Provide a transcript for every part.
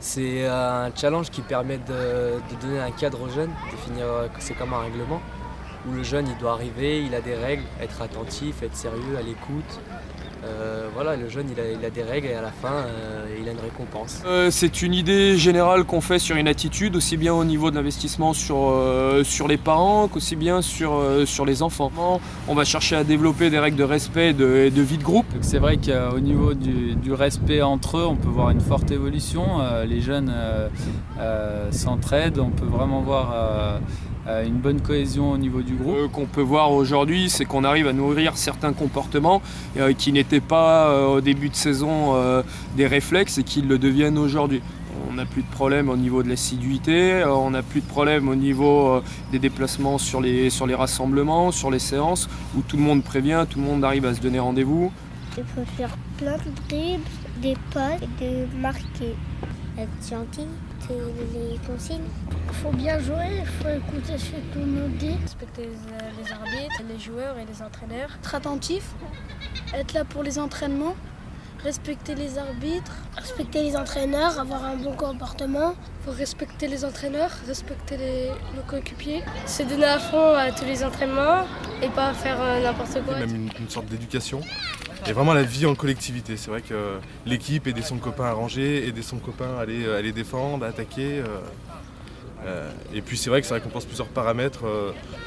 C'est un challenge qui permet de donner un cadre aux jeunes, définir que c'est comme un règlement, où le jeune il doit arriver, il a des règles, être attentif, être sérieux, à l'écoute. Voilà, le jeune il a des règles et à la fin il a une récompense. C'est une idée générale qu'on fait sur une attitude, aussi bien au niveau de l'investissement sur les parents qu'aussi bien sur les enfants. On va chercher à développer des règles de respect et de vie de groupe. C'est vrai qu'au niveau du respect entre eux, on peut voir une forte évolution. Les jeunes s'entraident, on peut vraiment voir une bonne cohésion au niveau du groupe. Qu'on peut voir aujourd'hui, c'est qu'on arrive à nourrir certains comportements qui n'étaient pas au début de saison des réflexes et qui le deviennent aujourd'hui. On n'a plus de problème au niveau de l'assiduité, on n'a plus de problème au niveau des déplacements sur les rassemblements, sur les séances, où tout le monde prévient, tout le monde arrive à se donner rendez-vous. Il faut faire plein de dribbles, des passes et de marquer. Être gentil, c'est les consignes. Il faut bien jouer, il faut écouter ce qu'on nous dit. Respecter les arbitres, les joueurs et les entraîneurs. Être attentif, être là pour les entraînements, respecter les arbitres. Respecter les entraîneurs, avoir un bon comportement. Il faut respecter les entraîneurs, respecter nos coéquipiers. Se donner à fond à tous les entraînements et pas faire n'importe quoi. Même une sorte d'éducation. Et vraiment la vie en collectivité. C'est vrai que l'équipe aidait son copain à ranger, aider son copain à aller défendre, à attaquer. Et puis c'est vrai que ça récompense plusieurs paramètres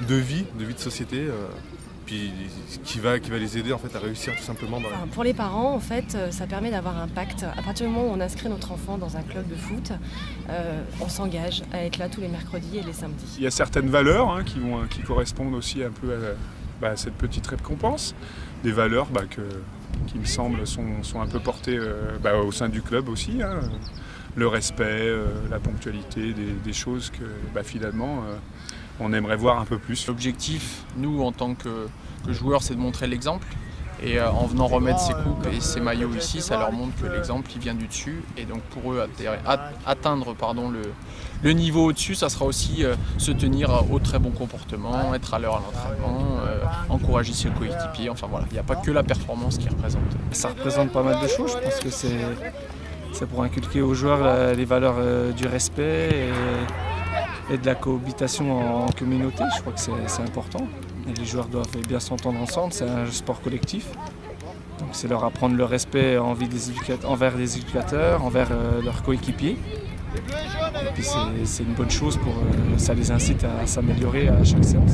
de vie de société. Puis qui va les aider en fait à réussir tout simplement. Pour les parents, en fait, ça permet d'avoir un pacte. À partir du moment où on inscrit notre enfant dans un club de foot, on s'engage à être là tous les mercredis et les samedis. Il y a certaines valeurs qui correspondent aussi un peu à cette petite récompense. Des valeurs qui me semblent sont un peu portées au sein du club aussi. Le respect, la ponctualité, des choses que finalement on aimerait voir un peu plus. L'objectif, nous en tant que joueurs, c'est de montrer l'exemple. Et en venant remettre ces coupes et ces maillots ici, ça leur montre que l'exemple il vient du dessus. Et donc pour eux, atteindre le niveau au-dessus, ça sera aussi se tenir au très bon comportement, être à l'heure à l'entraînement, encourager ses coéquipiers. Enfin voilà, il n'y a pas que la performance qui représente. Ça représente pas mal de choses, je pense que c'est pour inculquer aux joueurs les valeurs du respect et de la cohabitation en communauté. Je crois que c'est important. Et les joueurs doivent bien s'entendre ensemble, c'est un sport collectif. Donc c'est leur apprendre le respect envers les éducateurs, envers leurs coéquipiers. Et puis c'est une bonne chose, ça les incite à s'améliorer à chaque séance.